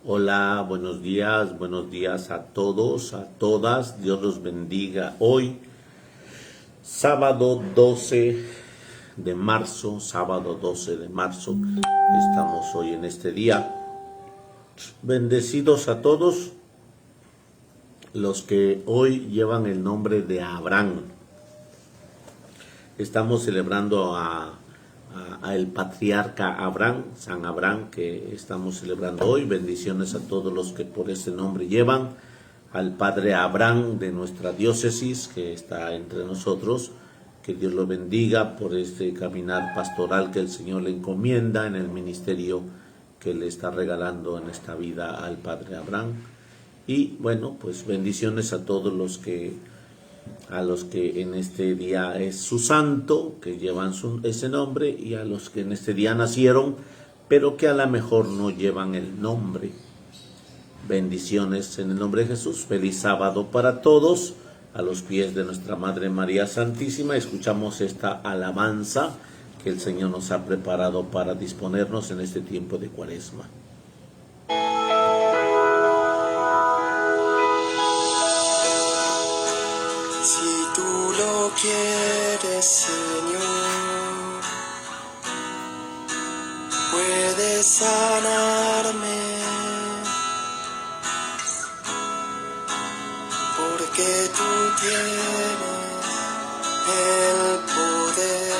Hola, buenos días a todos, a todas. Dios los bendiga. Hoy, sábado 12 de marzo, estamos hoy en este día. Bendecidos a todos los que hoy llevan el nombre de Abraham. Estamos celebrando a el patriarca Abraham, San Abraham, que estamos celebrando hoy. Bendiciones a todos los que por ese nombre llevan. Al padre Abraham de nuestra diócesis, que está entre nosotros. Que Dios lo bendiga por este caminar pastoral que el Señor le encomienda en el ministerio que le está regalando en esta vida al padre Abraham. Y bueno, pues bendiciones a todos los que en este día es su santo, que llevan ese nombre, y a los que en este día nacieron, pero que a lo mejor no llevan el nombre. Bendiciones en el nombre de Jesús. Feliz sábado para todos. A los pies de nuestra Madre María Santísima escuchamos esta alabanza que el Señor nos ha preparado para disponernos en este tiempo de Cuaresma. Quieres, Señor, puedes sanarme, porque tú tienes el poder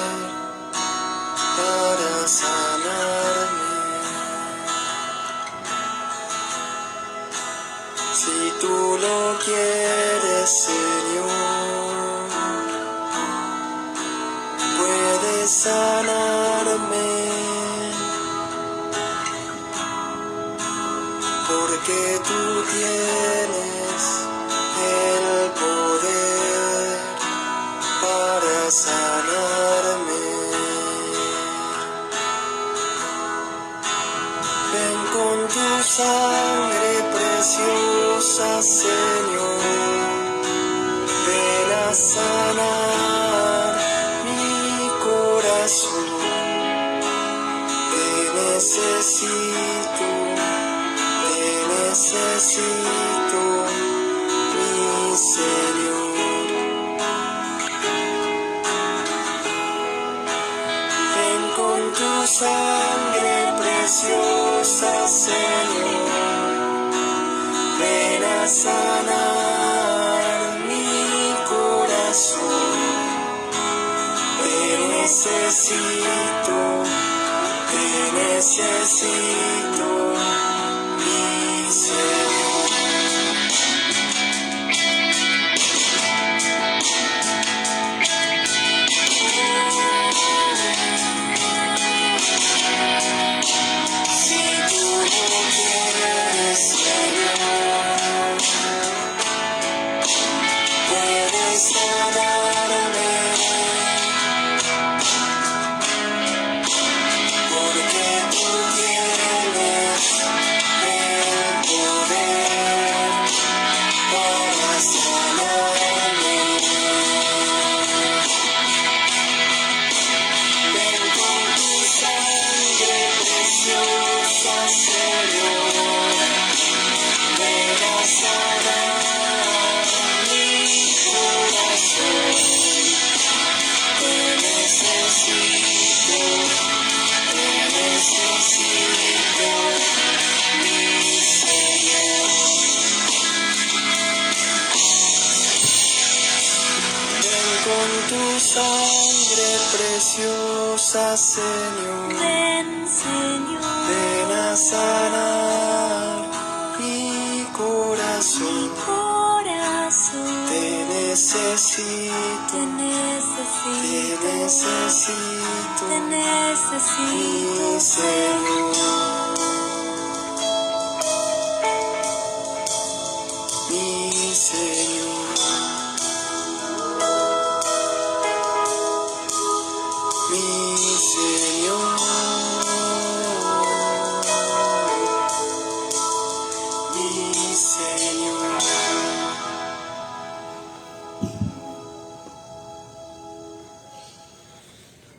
para sanarme. Si tú lo quieres, Señor, puedes sanarme, porque tú tienes el poder para sanarme. Ven con tu sangre preciosa, Señor, ven a sanar mi corazón. Te necesito, mi Señor. Ven con tu sangre preciosa, Señor, ven a sanar mi corazón. Te necesito, mi Señor. Si tú lo quieres, Señor, puedes sanarme, porque tú tienes el poder para sanarme. Ven con tu sangre preciosa, Señor, ven a sanar mi corazón. Te necesito, mi Señor. Ven con tu sangre preciosa, Señor, Ven, Señor, ven a sanar mi corazón. Te necesito, mi Señor. Mi Señor, mi Señor, mi Señor.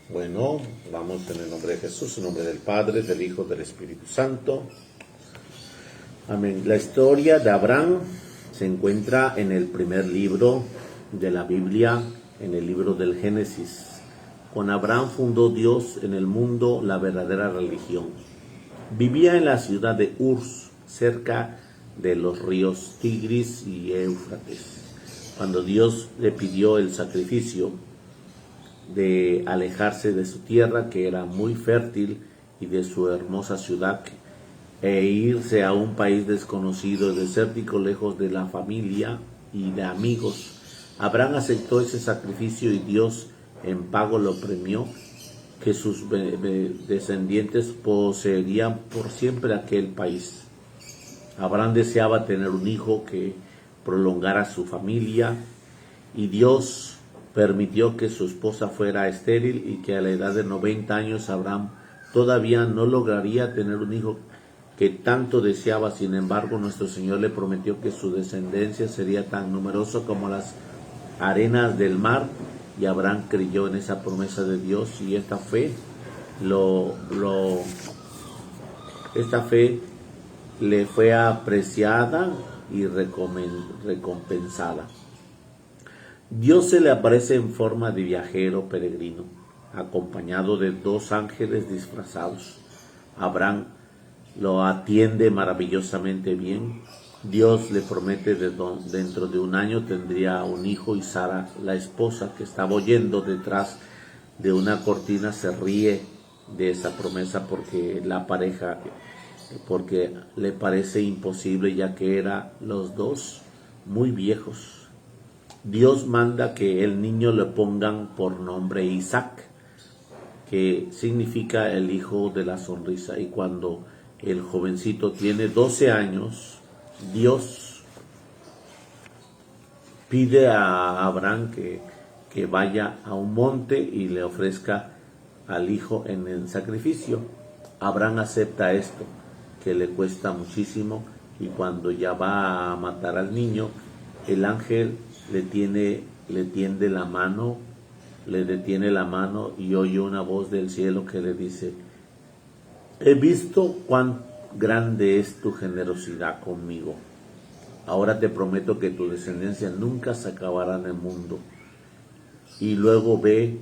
Bueno, vamos en el nombre de Jesús, en nombre del Padre, del Hijo, del Espíritu Santo. Amén. La historia de Abraham se encuentra en el primer libro de la Biblia, en el libro del Génesis. Con Abraham fundó Dios en el mundo la verdadera religión. Vivía en la ciudad de Ur, cerca de los ríos Tigris y Éufrates. Cuando Dios le pidió el sacrificio de alejarse de su tierra, que era muy fértil, y de su hermosa ciudad, e irse a un país desconocido, desértico, lejos de la familia y de amigos, Abraham aceptó ese sacrificio y Dios en pago lo premió, que sus descendientes poseerían por siempre aquel país. Abraham deseaba tener un hijo que prolongara su familia, y Dios permitió que su esposa fuera estéril y que a la edad de 90 años Abraham todavía no lograría tener un hijo que tanto deseaba. Sin embargo, nuestro Señor le prometió que su descendencia sería tan numerosa como las arenas del mar, y Abraham creyó en esa promesa de Dios, y esta fe le fue apreciada y recompensada. Dios se le aparece en forma de viajero peregrino, acompañado de 2 ángeles disfrazados. Abraham lo atiende maravillosamente bien. Dios le promete dentro de un año tendría un hijo, y Sara, la esposa que estaba oyendo detrás de una cortina, se ríe de esa promesa porque le parece imposible, ya que eran los 2 muy viejos. Dios manda que el niño le pongan por nombre Isaac, que significa el hijo de la sonrisa, y cuando el jovencito tiene 12 años, Dios pide a Abraham que vaya a un monte y le ofrezca al hijo en el sacrificio. Abraham acepta esto, que le cuesta muchísimo, y cuando ya va a matar al niño, el ángel le detiene la mano y oye una voz del cielo que le dice: he visto cuán grande es tu generosidad conmigo. Ahora te prometo que tu descendencia nunca se acabará en el mundo. Y luego ve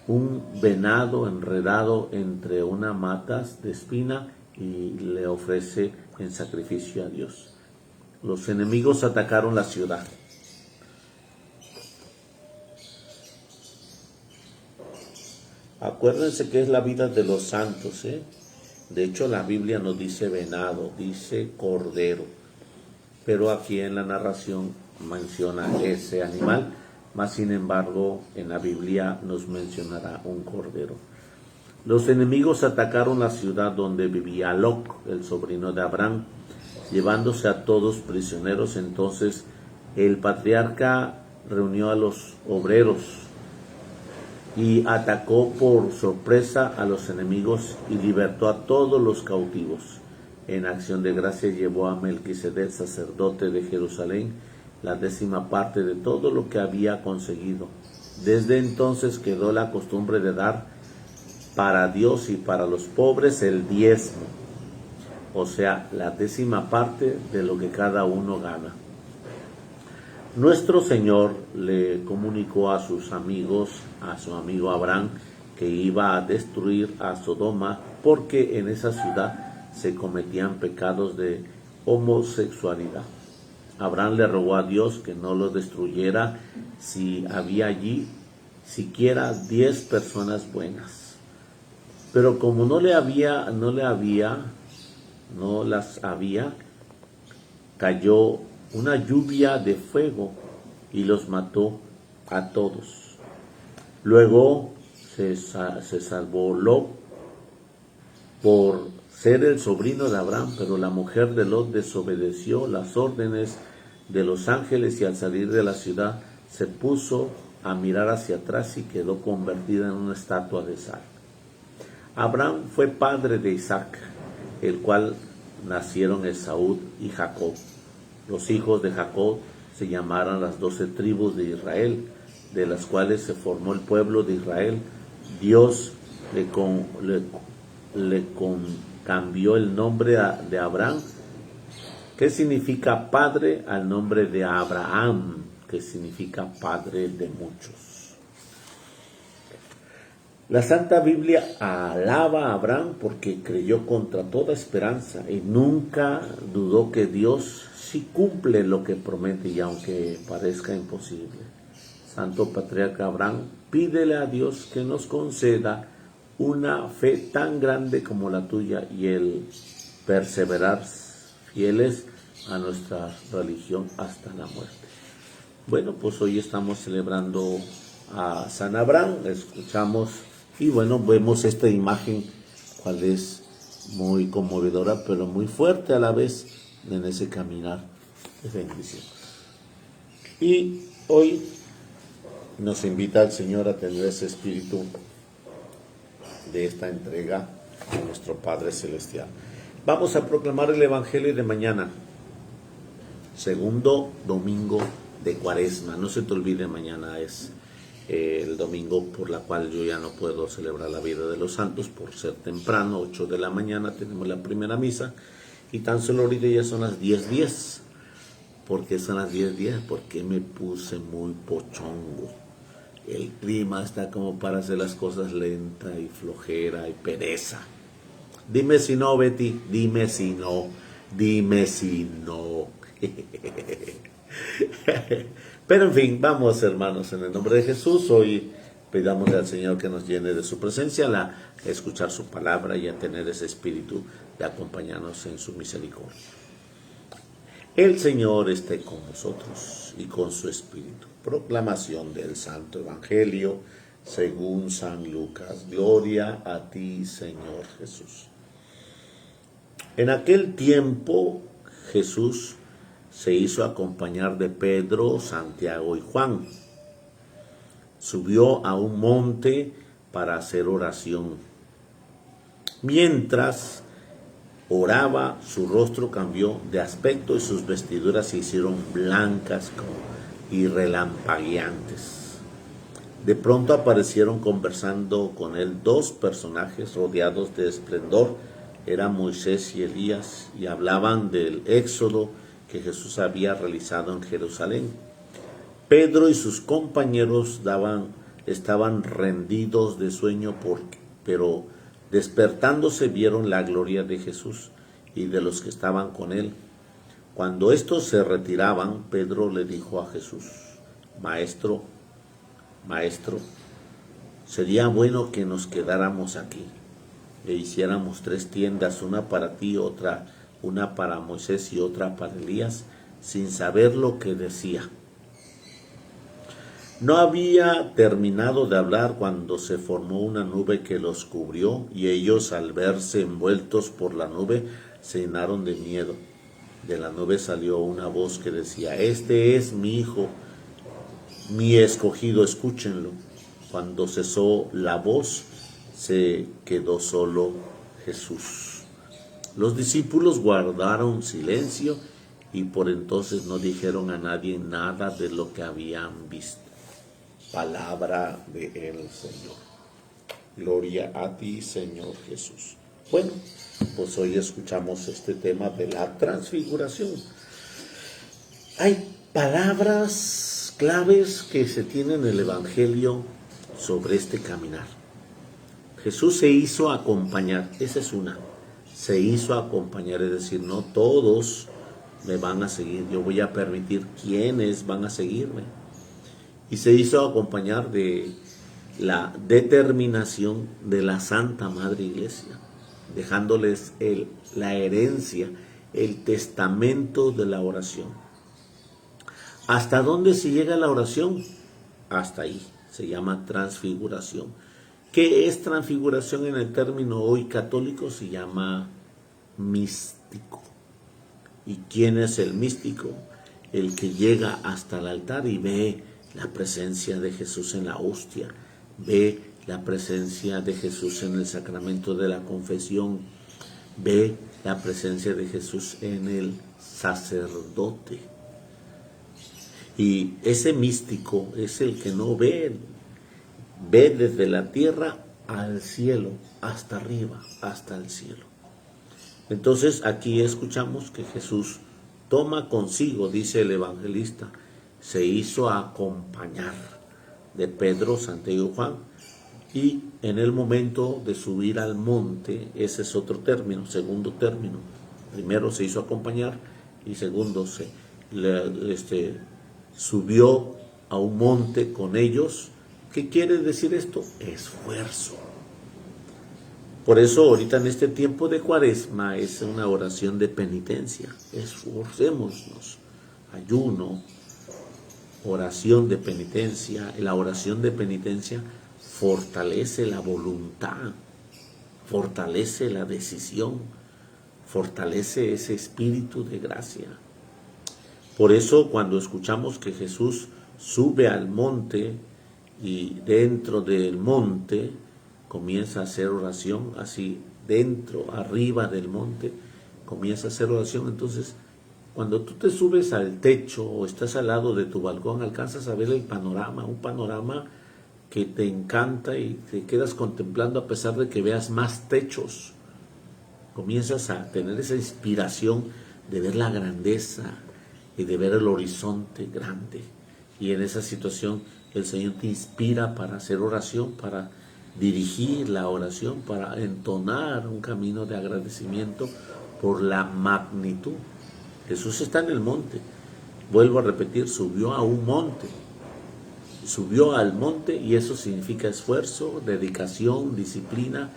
un venado enredado entre unas matas de espina y le ofrece en sacrificio a Dios. Los enemigos atacaron la ciudad. Acuérdense que es la vida de los santos, De hecho, la Biblia no dice venado, dice cordero. Pero aquí en la narración menciona ese animal, mas sin embargo en la Biblia nos mencionará un cordero. Los enemigos atacaron la ciudad donde vivía Lot, el sobrino de Abraham, llevándose a todos prisioneros. Entonces el patriarca reunió a los obreros y atacó por sorpresa a los enemigos y libertó a todos los cautivos. En acción de gracia llevó a Melquisedec, sacerdote de Jerusalén, la 10ª parte de todo lo que había conseguido. Desde entonces quedó la costumbre de dar para Dios y para los pobres el diezmo, o sea, la 10ª parte de lo que cada uno gana. Nuestro Señor le comunicó a sus amigos, a su amigo Abraham, que iba a destruir a Sodoma porque en esa ciudad se cometían pecados de homosexualidad. Abraham le rogó a Dios que no lo destruyera si había allí siquiera 10 personas buenas. Pero como no las había, cayó una lluvia de fuego y los mató a todos. Luego se salvó Lot por ser el sobrino de Abraham, pero la mujer de Lot desobedeció las órdenes de los ángeles y al salir de la ciudad se puso a mirar hacia atrás y quedó convertida en una estatua de sal. Abraham fue padre de Isaac, el cual nacieron Esaú y Jacob. Los hijos de Jacob se llamaron las 12 tribus de Israel, de las cuales se formó el pueblo de Israel. Dios le cambió el nombre de Abraham ¿Qué significa padre? Al nombre de Abraham, que significa padre de muchos. La Santa Biblia alaba a Abraham porque creyó contra toda esperanza y nunca dudó que Dios sí cumple lo que promete, y aunque parezca imposible. Santo Patriarca Abraham, pídele a Dios que nos conceda una fe tan grande como la tuya y el perseverar fieles a nuestra religión hasta la muerte. Bueno, pues hoy estamos celebrando a San Abraham, escuchamos y bueno, vemos esta imagen, cual es muy conmovedora, pero muy fuerte a la vez en ese caminar de bendición. Y hoy nos invita el Señor a tener ese espíritu de esta entrega a nuestro Padre Celestial. Vamos a proclamar el Evangelio de mañana, segundo domingo de Cuaresma. No se te olvide, mañana es el domingo por la cual yo ya no puedo celebrar la vida de los santos por ser temprano, 8 de la mañana tenemos la primera misa y tan solo ahorita ya son las 10:10. ¿Por qué son las 10:10? Porque me puse muy pochongo. El clima está como para hacer las cosas lenta y flojera y pereza. Dime si no, Betty, dime si no, dime si no. Pero en fin, vamos hermanos, en el nombre de Jesús, hoy pidámosle al Señor que nos llene de su presencia, a escuchar su palabra y a tener ese espíritu de acompañarnos en su misericordia. El Señor esté con nosotros y con su espíritu. Proclamación del Santo Evangelio según San Lucas. Gloria a ti, Señor Jesús. En aquel tiempo Jesús se hizo acompañar de Pedro, Santiago y Juan. Subió a un monte para hacer oración. Mientras oraba, su rostro cambió de aspecto y sus vestiduras se hicieron blancas y relampagueantes. De pronto aparecieron conversando con él dos personajes rodeados de esplendor. Eran Moisés y Elías y hablaban del éxodo que Jesús había realizado en Jerusalén. Pedro y sus compañeros estaban rendidos de sueño, pero despertándose vieron la gloria de Jesús y de los que estaban con él. Cuando estos se retiraban, Pedro le dijo a Jesús: Maestro, sería bueno que nos quedáramos aquí e hiciéramos 3 tiendas, una para ti, una para Moisés y otra para Elías, sin saber lo que decía. No había terminado de hablar cuando se formó una nube que los cubrió, y ellos, al verse envueltos por la nube, se llenaron de miedo. De la nube salió una voz que decía: Este es mi Hijo, mi escogido, escúchenlo. Cuando cesó la voz, se quedó solo Jesús. Los discípulos guardaron silencio y por entonces no dijeron a nadie nada de lo que habían visto. Palabra del Señor. Gloria a ti, Señor Jesús. Bueno, pues hoy escuchamos este tema de la transfiguración. Hay palabras claves que se tienen en el Evangelio sobre este caminar. Jesús se hizo acompañar, esa es una. Se hizo acompañar, es decir, no todos me van a seguir, yo voy a permitir quiénes van a seguirme. Y se hizo acompañar de la determinación de la Santa Madre Iglesia, dejándoles la herencia, el testamento de la oración. ¿Hasta dónde se llega la oración? Hasta ahí, se llama transfiguración. ¿Qué es transfiguración en el término hoy católico? Se llama místico. ¿Y quién es el místico? El que llega hasta el altar y ve la presencia de Jesús en la hostia, ve la presencia de Jesús en el sacramento de la confesión, ve la presencia de Jesús en el sacerdote. Y ese místico es el que no ve desde la tierra al cielo, hasta arriba, hasta el cielo. Entonces aquí escuchamos que Jesús toma consigo, dice el evangelista, se hizo acompañar de Pedro, Santiago y Juan, y en el momento de subir al monte, ese es otro término, segundo término. Primero se hizo acompañar y segundo subió a un monte con ellos. ¿Qué quiere decir esto? Esfuerzo. Por eso ahorita en este tiempo de Cuaresma es una oración de penitencia. Esforcémonos. Ayuno, oración de penitencia. La oración de penitencia fortalece la voluntad, fortalece la decisión, fortalece ese espíritu de gracia. Por eso cuando escuchamos que Jesús sube al monte y dentro del monte comienza a hacer oración, así dentro, arriba del monte, comienza a hacer oración. Entonces, cuando tú te subes al techo o estás al lado de tu balcón, alcanzas a ver el panorama, un panorama que te encanta y te quedas contemplando a pesar de que veas más techos. Comienzas a tener esa inspiración de ver la grandeza y de ver el horizonte grande. Y en esa situación el Señor te inspira para hacer oración, para dirigir la oración, para entonar un camino de agradecimiento por la magnitud. Jesús está en el monte. Vuelvo a repetir, subió a un monte. Subió al monte y eso significa esfuerzo, dedicación, disciplina.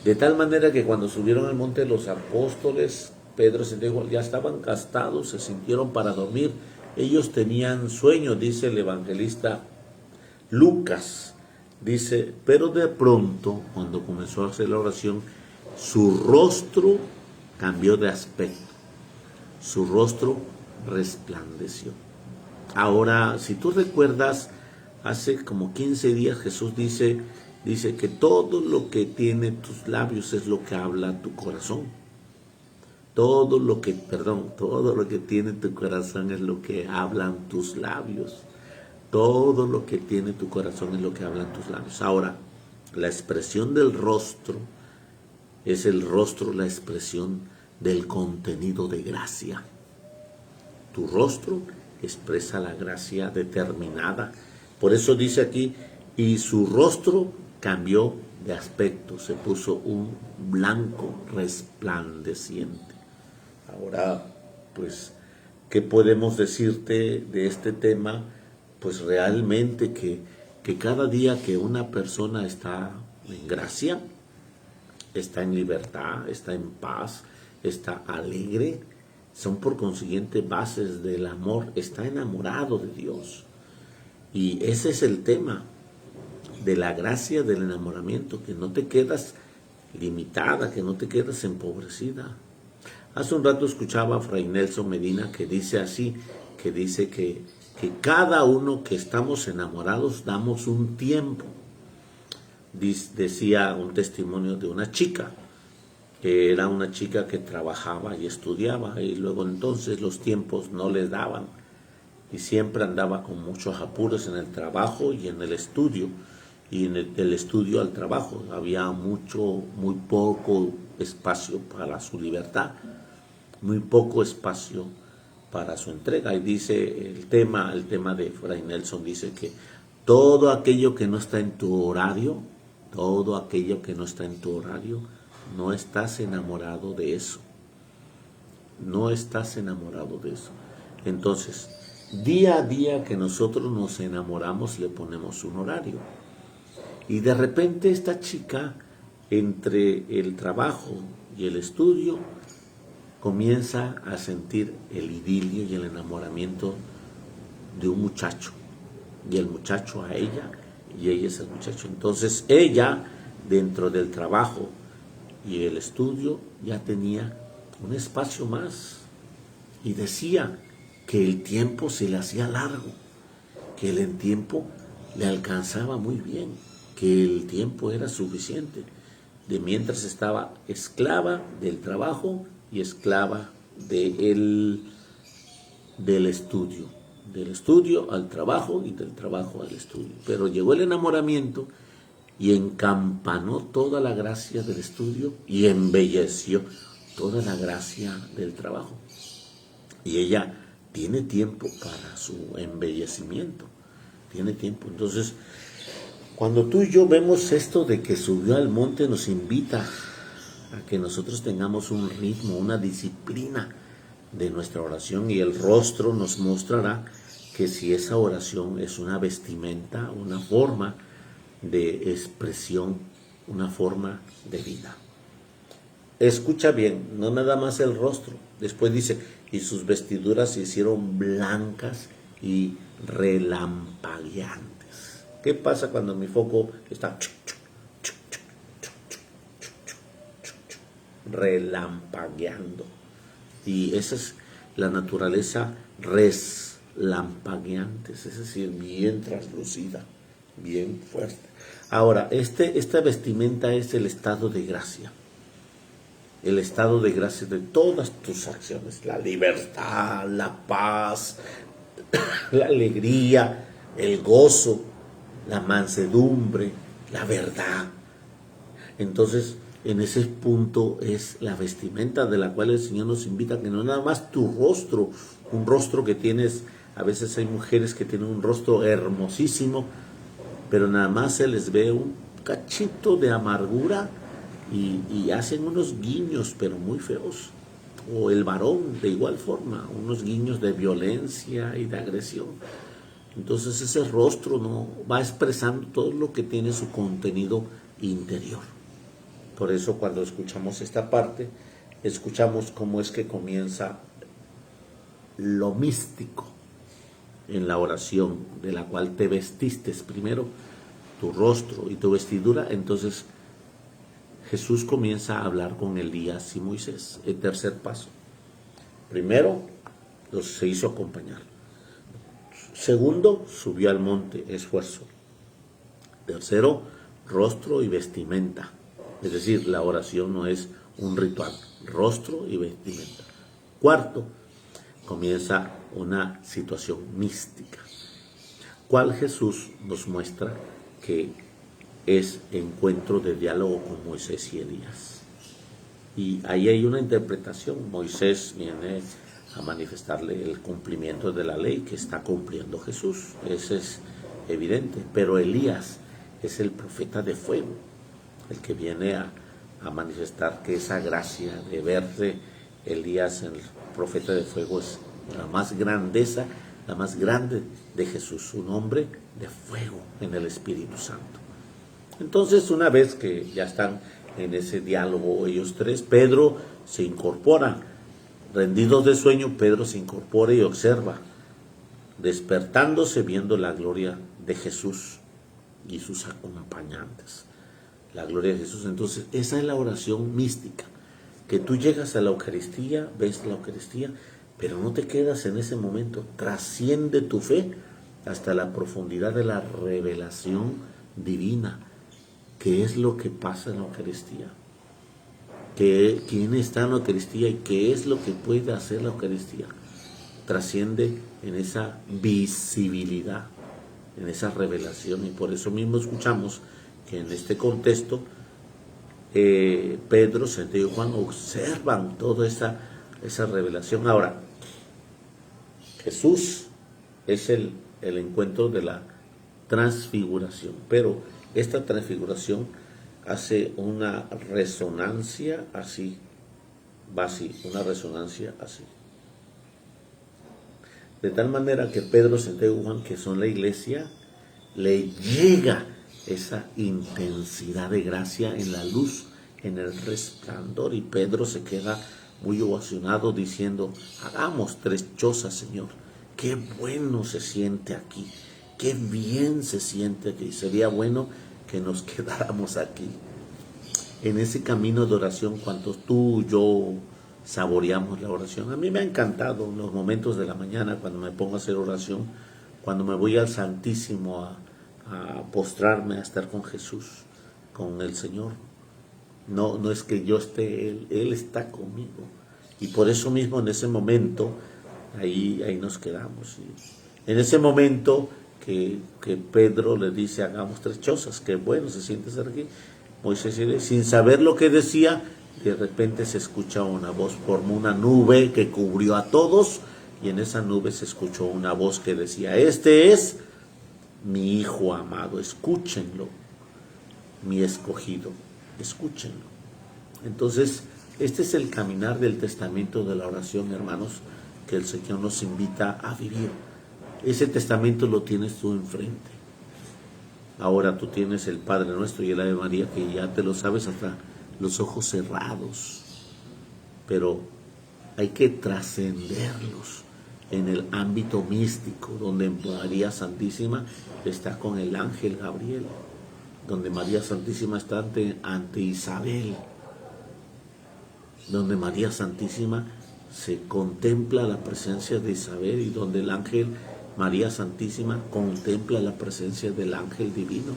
De tal manera que cuando subieron al monte los apóstoles, Pedro y Santiago, ya estaban gastados, se sintieron para dormir. Ellos tenían sueño, dice el evangelista Lucas. Dice, pero de pronto, cuando comenzó a hacer la oración, su rostro cambió de aspecto. Su rostro resplandeció. Ahora, si tú recuerdas, hace como 15 días Jesús dice que todo lo que tiene tus labios es lo que habla tu corazón. Todo lo que tiene tu corazón es lo que hablan tus labios. Todo lo que tiene tu corazón es lo que hablan tus labios. Ahora, la expresión del rostro es el rostro, la expresión del contenido de gracia. Tu rostro expresa la gracia determinada. Por eso dice aquí, y su rostro cambió de aspecto, se puso un blanco resplandeciente. Ahora, pues, ¿qué podemos decirte de este tema? Pues realmente que cada día que una persona está en gracia, está en libertad, está en paz, está alegre, son por consiguiente bases del amor, está enamorado de Dios. Y ese es el tema de la gracia del enamoramiento, que no te quedas limitada, que no te quedas empobrecida. Hace un rato escuchaba a Fray Nelson Medina que dice así, que dice que cada uno que estamos enamorados damos un tiempo. Decía un testimonio de una chica, que era una chica que trabajaba y estudiaba y luego entonces los tiempos no les daban y siempre andaba con muchos apuros en el trabajo y en el estudio, y en el estudio al trabajo había muy poco espacio para su libertad, muy poco espacio para su entrega. Y dice el tema de Fray Nelson, dice que todo aquello que no está en tu horario, no estás enamorado de eso. No estás enamorado de eso. Entonces, día a día que nosotros nos enamoramos, le ponemos un horario. Y de repente esta chica, entre el trabajo y el estudio, comienza a sentir el idilio y el enamoramiento de un muchacho. Y el muchacho a ella, y ella es el muchacho. Entonces ella, dentro del trabajo y el estudio, ya tenía un espacio más. Y decía que el tiempo se le hacía largo, que el tiempo le alcanzaba muy bien, que el tiempo era suficiente, de mientras estaba esclava del trabajo y esclava del estudio al trabajo y del trabajo al estudio. Pero llegó el enamoramiento y encampanó toda la gracia del estudio y embelleció toda la gracia del trabajo. Y ella tiene tiempo para su embellecimiento, tiene tiempo. Entonces, cuando tú y yo vemos esto de que subió al monte, nos invita a que nosotros tengamos un ritmo, una disciplina de nuestra oración, y el rostro nos mostrará que si esa oración es una vestimenta, una forma de expresión, una forma de vida. Escucha bien, no nada más el rostro. Después dice, y sus vestiduras se hicieron blancas y relampagueantes. ¿Qué pasa cuando mi foco está relampagueando? Y esa es la naturaleza relampagueantes, es decir, bien traslucida, bien fuerte. Ahora, esta vestimenta es el estado de gracia. El estado de gracia de todas tus acciones, la libertad, la paz, la alegría, el gozo, la mansedumbre, la verdad. Entonces, en ese punto es la vestimenta de la cual el Señor nos invita, que no nada más tu rostro, un rostro que tienes, a veces hay mujeres que tienen un rostro hermosísimo, pero nada más se les ve un cachito de amargura y hacen unos guiños, pero muy feos. O el varón, de igual forma, unos guiños de violencia y de agresión. Entonces ese rostro no va expresando todo lo que tiene su contenido interior. Por eso cuando escuchamos esta parte, escuchamos cómo es que comienza lo místico en la oración, de la cual te vestiste primero, tu rostro y tu vestidura. Entonces Jesús comienza a hablar con Elías y Moisés. El tercer paso. Primero, se hizo acompañar. Segundo, subió al monte, esfuerzo. Tercero, rostro y vestimenta. Es decir, la oración no es un ritual, rostro y vestimenta. Cuarto, comienza una situación mística, cual Jesús nos muestra que es encuentro de diálogo con Moisés y Elías. Y ahí hay una interpretación. Moisés viene a manifestarle el cumplimiento de la ley que está cumpliendo Jesús. Ese es evidente. Pero Elías es el profeta de fuego, el que viene a manifestar que esa gracia de verse Elías, el profeta de fuego, es la más grandeza, la más grande de Jesús, un hombre de fuego en el Espíritu Santo. Entonces, una vez que ya están en ese diálogo ellos tres, Pedro se incorpora. Rendidos de sueño, Pedro se incorpora y observa, despertándose viendo la gloria de Jesús y sus acompañantes. La gloria de Jesús. Entonces, esa es la oración mística, que tú llegas a la Eucaristía, ves la Eucaristía, pero no te quedas en ese momento, trasciende tu fe hasta la profundidad de la revelación divina. ¿Qué es lo que pasa en la Eucaristía? ¿Quién está en la Eucaristía y qué es lo que puede hacer la Eucaristía? Trasciende en esa visibilidad, en esa revelación, y por eso mismo escuchamos que en este contexto Pedro, Santiago y Juan observan toda esa revelación. Ahora, Jesús es el encuentro de la transfiguración, pero esta transfiguración hace una resonancia así, va así, una resonancia así. De tal manera que Pedro, Santiago y Juan, que son la iglesia, le llega esa intensidad de gracia en la luz, en el resplandor, y Pedro se queda muy ovacionado diciendo: hagamos 3 chozas, Señor. Qué bueno se siente aquí, qué bien se siente aquí. Sería bueno que nos quedáramos aquí. En ese camino de oración, cuando tú y yo saboreamos la oración, a mí me ha encantado en los momentos de la mañana cuando me pongo a hacer oración, cuando me voy al Santísimo a postrarme, a estar con Jesús, con el Señor. No es que yo esté, Él está conmigo. Y por eso mismo en ese momento, ahí nos quedamos. Y en ese momento que Pedro le dice: hagamos 3 chozas, qué bueno se siente estar aquí. Moisés, sin saber lo que decía, de repente se escucha una voz, formó una nube que cubrió a todos, y en esa nube se escuchó una voz que decía: este es mi Hijo amado, escúchenlo, mi escogido, escúchenlo. Entonces, este es el caminar del testamento de la oración, hermanos, que el Señor nos invita a vivir. Ese testamento lo tienes tú enfrente. Ahora tú tienes el Padre Nuestro y el Ave María, que ya te lo sabes hasta los ojos cerrados, pero hay que trascenderlos en el ámbito místico, donde María Santísima está con el ángel Gabriel, donde María Santísima está ante Isabel, donde María Santísima se contempla la presencia de Isabel y donde el ángel María Santísima contempla la presencia del ángel divino.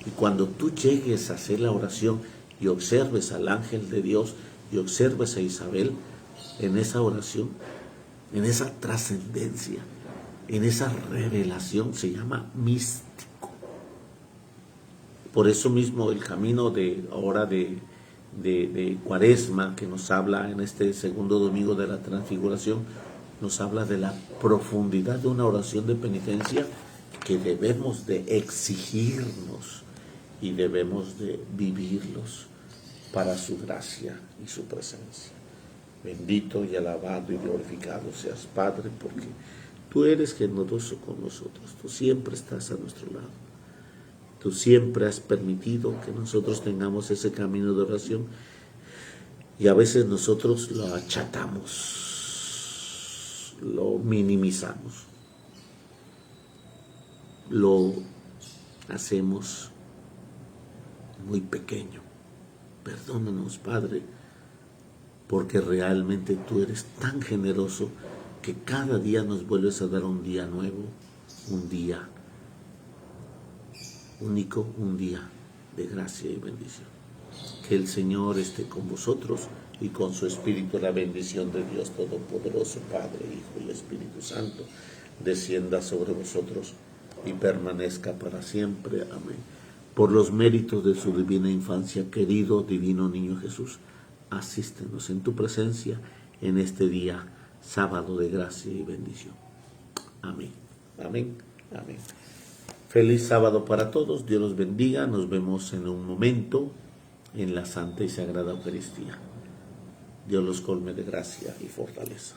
Y cuando tú llegues a hacer la oración y observes al ángel de Dios y observes a Isabel, en esa oración, en esa trascendencia, en esa revelación, se llama místico. Por eso mismo el camino de ahora de Cuaresma, que nos habla en este segundo domingo de la Transfiguración, nos habla de la profundidad de una oración de penitencia que debemos de exigirnos y debemos de vivirlos para su gracia y su presencia. Bendito y alabado y glorificado seas, Padre, porque tú eres generoso con nosotros, tú siempre estás a nuestro lado. Tú siempre has permitido que nosotros tengamos ese camino de oración y a veces nosotros lo achatamos, lo minimizamos, lo hacemos muy pequeño. Perdónanos, Padre, porque realmente tú eres tan generoso que cada día nos vuelves a dar un día nuevo, un día único, un día de gracia y bendición. Que el Señor esté con vosotros y con su Espíritu. La bendición de Dios Todopoderoso, Padre, Hijo y Espíritu Santo, descienda sobre vosotros y permanezca para siempre. Amén. Por los méritos de su divina infancia, querido divino niño Jesús, asístenos en tu presencia en este día, sábado de gracia y bendición. Amén. Amén. Amén. Feliz sábado para todos, Dios los bendiga, nos vemos en un momento en la Santa y Sagrada Eucaristía. Dios los colme de gracia y fortaleza.